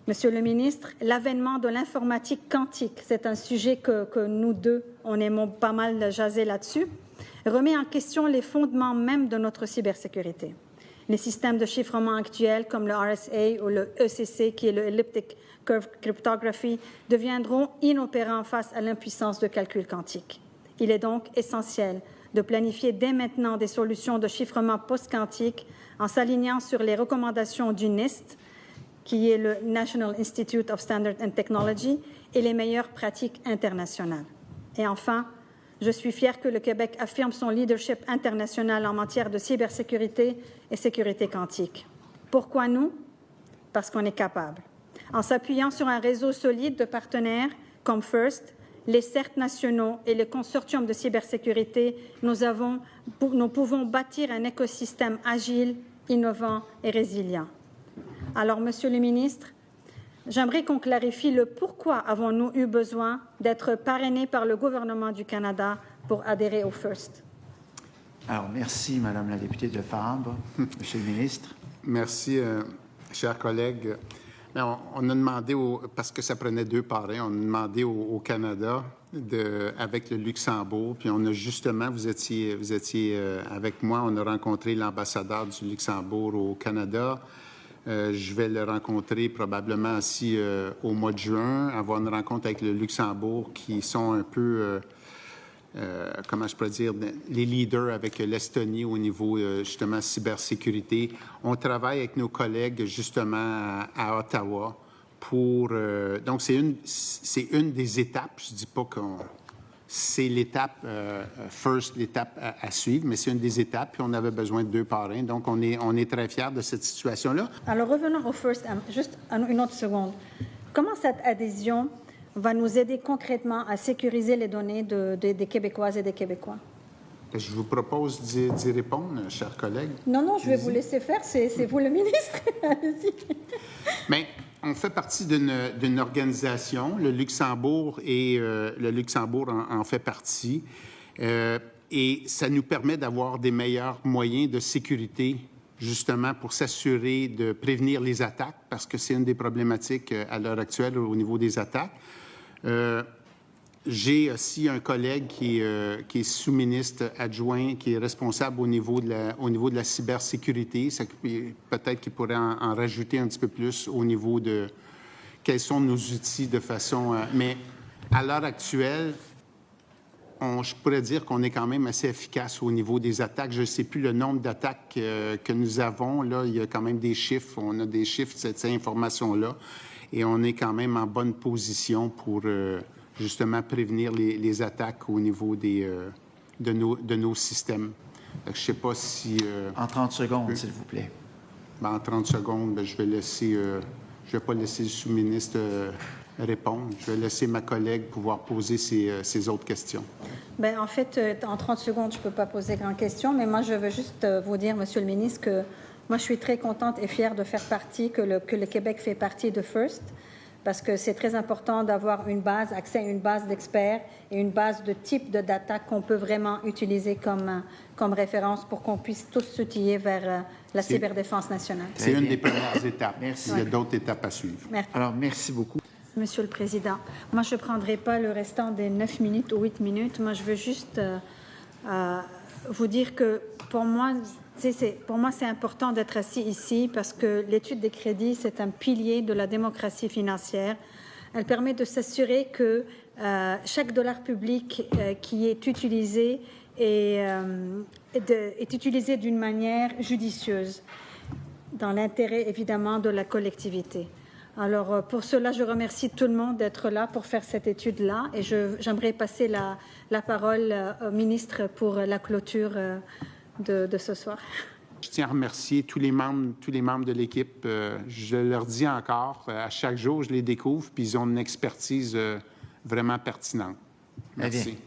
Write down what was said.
Monsieur le ministre, l'avènement de l'informatique quantique, c'est un sujet que nous deux, on aimons pas mal jaser là-dessus, remet en question les fondements même de notre cybersécurité. Les systèmes de chiffrement actuels, comme le RSA ou le ECC, qui est le Elliptic Curve Cryptography, deviendront inopérants face à l'impuissance de calcul quantique. Il est donc essentiel de planifier dès maintenant des solutions de chiffrement post-quantique en s'alignant sur les recommandations du NIST, qui est le National Institute of Standards and Technology, et les meilleures pratiques internationales. Et enfin, je suis fière que le Québec affirme son leadership international en matière de cybersécurité et sécurité quantique. Pourquoi nous? Parce qu'on est capable. En s'appuyant sur un réseau solide de partenaires comme FIRST, les CERT nationaux et le consortium de cybersécurité, nous pouvons bâtir un écosystème agile, innovant et résilient. Alors, Monsieur le ministre, j'aimerais qu'on clarifie le pourquoi avons-nous eu besoin d'être parrainés par le gouvernement du Canada pour adhérer au FIRST. Alors, merci, Madame la députée de Fabre. Monsieur le ministre. Merci, chers collègues. On a demandé, parce que ça prenait 2 parrains, on a demandé au Canada avec le Luxembourg, puis on a justement, vous étiez avec moi, on a rencontré l'ambassadeur du Luxembourg au Canada. Je vais le rencontrer probablement aussi au mois de juin, avoir une rencontre avec le Luxembourg qui sont un peu, comment je pourrais dire, les leaders avec l'Estonie au niveau justement cybersécurité. On travaille avec nos collègues justement à Ottawa pour... donc c'est une des étapes, je ne dis pas qu'on... C'est l'étape FIRST, l'étape à suivre, mais c'est une des étapes, puis on avait besoin de 2 parrains. Donc, on est très fiers de cette situation-là. Alors, revenons au FIRST, juste une autre seconde. Comment cette adhésion va nous aider concrètement à sécuriser les données des Québécoises et des Québécois? Je vous propose d'y répondre, chers collègues. Non, je vais vous laisser faire. C'est vous le ministre. Allez-y. Bien, on fait partie d'une organisation, le Luxembourg, et le Luxembourg en fait partie. Et ça nous permet d'avoir des meilleurs moyens de sécurité, justement, pour s'assurer de prévenir les attaques, parce que c'est une des problématiques à l'heure actuelle au niveau des attaques. J'ai aussi un collègue qui est sous-ministre adjoint, qui est responsable au niveau de la cybersécurité. Peut-être qu'il pourrait en rajouter un petit peu plus au niveau de quels sont nos outils de façon... mais à l'heure actuelle, je pourrais dire qu'on est quand même assez efficace au niveau des attaques. Je ne sais plus le nombre d'attaques que nous avons. Là, il y a quand même des chiffres. On a des chiffres de cette information-là. Et on est quand même en bonne position pour... justement prévenir les attaques au niveau de nos systèmes. Je ne sais pas si... En 30 secondes, s'il vous plaît. Bien, en 30 secondes, je vais laisser... je ne vais pas laisser le sous-ministre répondre. Je vais laisser ma collègue pouvoir poser ses autres questions. Bien, en fait, en 30 secondes, je ne peux pas poser grande question, mais moi, je veux juste vous dire, Monsieur le ministre, que moi, je suis très contente et fière de faire partie, que le Québec fait partie de FIRST, parce que c'est très important d'avoir une base, accès à une base d'experts et une base de type de data qu'on peut vraiment utiliser comme référence pour qu'on puisse tous s'outiller vers la cyberdéfense nationale. C'est une des premières étapes. Merci. Il y a d'autres étapes à suivre. Merci. Alors, merci beaucoup. Monsieur le Président, moi, je ne prendrai pas le restant des 9 minutes ou 8 minutes. Moi, je veux juste vous dire que pour moi, c'est important d'être assis ici parce que l'étude des crédits, c'est un pilier de la démocratie financière. Elle permet de s'assurer que chaque dollar public qui est utilisé est utilisé d'une manière judicieuse, dans l'intérêt, évidemment, de la collectivité. Alors, pour cela, je remercie tout le monde d'être là pour faire cette étude-là et j'aimerais passer la parole au ministre pour la clôture de ce soir. Je tiens à remercier tous les membres de l'équipe. Je leur dis encore, à chaque jour, je les découvre, puis ils ont une expertise vraiment pertinente. Merci.